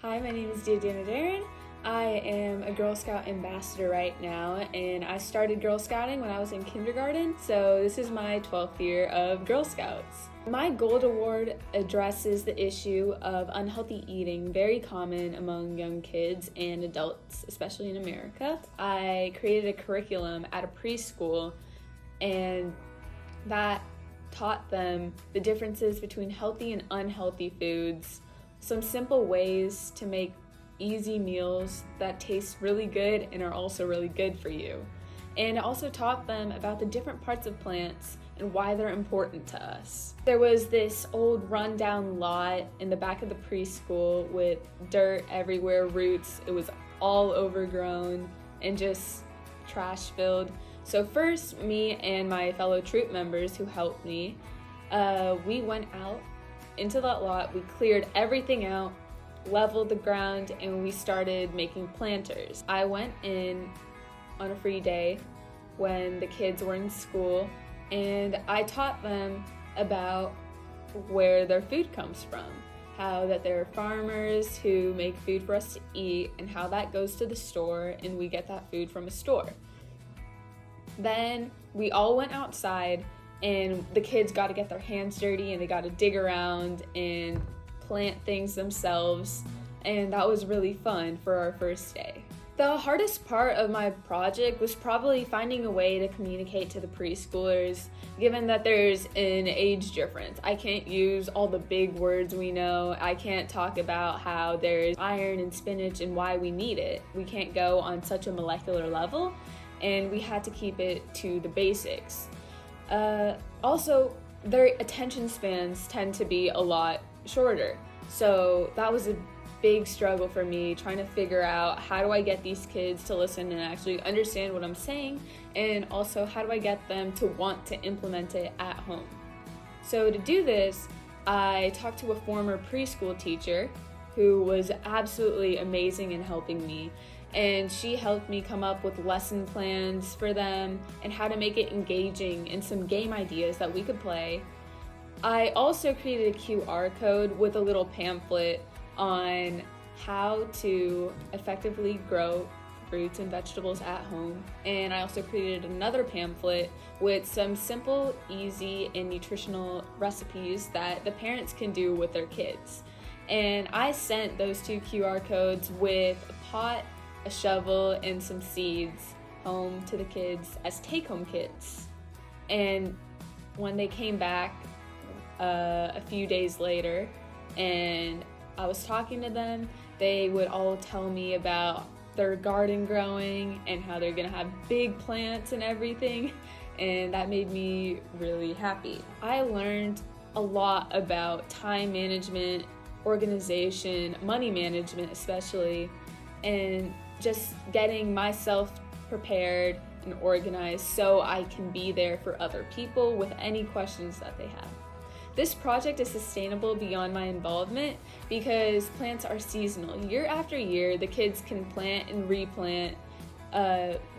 Hi, my name is Diya Damodaran. I am a Girl Scout ambassador right now, and I started Girl Scouting when I was in kindergarten, so this is my 12th year of Girl Scouts. My Gold Award addresses the issue of unhealthy eating, very common among young kids and adults, especially in America. I created a curriculum at a preschool, and that taught them the differences between healthy and unhealthy foods, some simple ways to make easy meals that taste really good and are also really good for you. And it also taught them about the different parts of plants and why they're important to us. There was this old rundown lot in the back of the preschool with dirt everywhere, roots. It was all overgrown and just trash filled. So first, me and my fellow troop members who helped me, we went out into that lot, we cleared everything out, leveled the ground, and we started making planters. I went in on a free day when the kids were in school, and I taught them about where their food comes from, how that there are farmers who make food for us to eat, and how that goes to the store and we get that food from a store. Then we all went outside and the kids got to get their hands dirty and they got to dig around and plant things themselves, and that was really fun for our first day. The hardest part of my project was probably finding a way to communicate to the preschoolers, given that there's an age difference. I can't use all the big words we know. I can't talk about how there's iron in spinach and why we need it. We can't go on such a molecular level, and we had to keep it to the basics. Also, their attention spans tend to be a lot shorter. So that was a big struggle for me, trying to figure out how do I get these kids to listen and actually understand what I'm saying, and also how do I get them to want to implement it at home. So to do this, I talked to a former preschool teacher who was absolutely amazing in helping me, and she helped me come up with lesson plans for them and how to make it engaging and some game ideas that we could play. I also created a QR code with a little pamphlet on how to effectively grow fruits and vegetables at home. And I also created another pamphlet with some simple, easy, and nutritional recipes that the parents can do with their kids. And I sent those two QR codes with a pot, a shovel, and some seeds home to the kids as take-home kits. And when they came back a few days later and I was talking to them, they would all tell me about their garden growing and how they're gonna have big plants and everything, and that made me really happy. I learned a lot about time management, organization, money management especially, and just getting myself prepared and organized so I can be there for other people with any questions that they have. This project is sustainable beyond my involvement because plants are seasonal. Year after year, the kids can plant and replant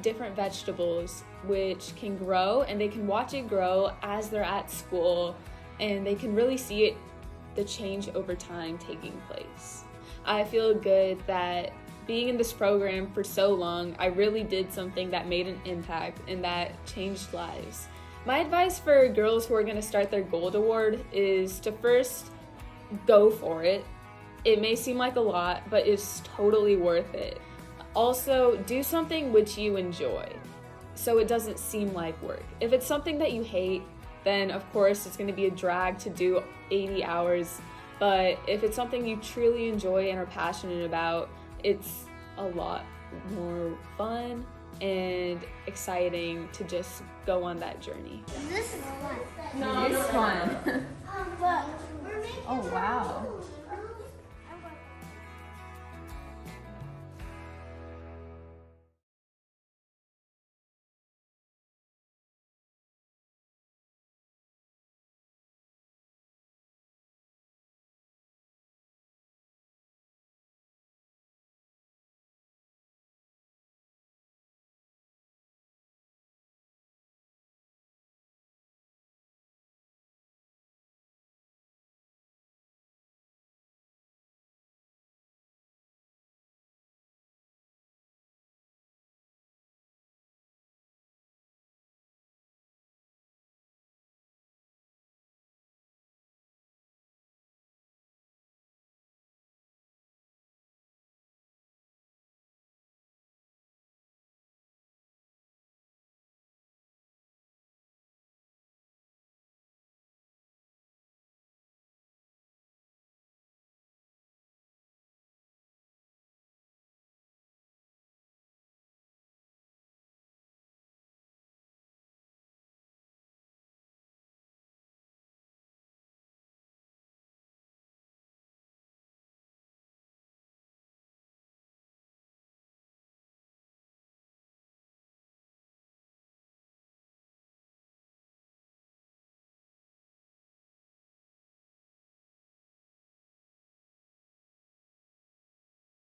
different vegetables which can grow, and they can watch it grow as they're at school, and they can really see it, the change over time taking place. I feel good that being in this program for so long, I really did something that made an impact and that changed lives. My advice for girls who are going to start their Gold Award is to first go for it. It may seem like a lot, but it's totally worth it. Also, do something which you enjoy so it doesn't seem like work. If it's something that you hate, then of course it's going to be a drag to do 80 hours. But if it's something you truly enjoy and are passionate about, it's a lot more fun and exciting to just go on that journey. This is fun. No, it's fun. Look, we're making Oh, wow.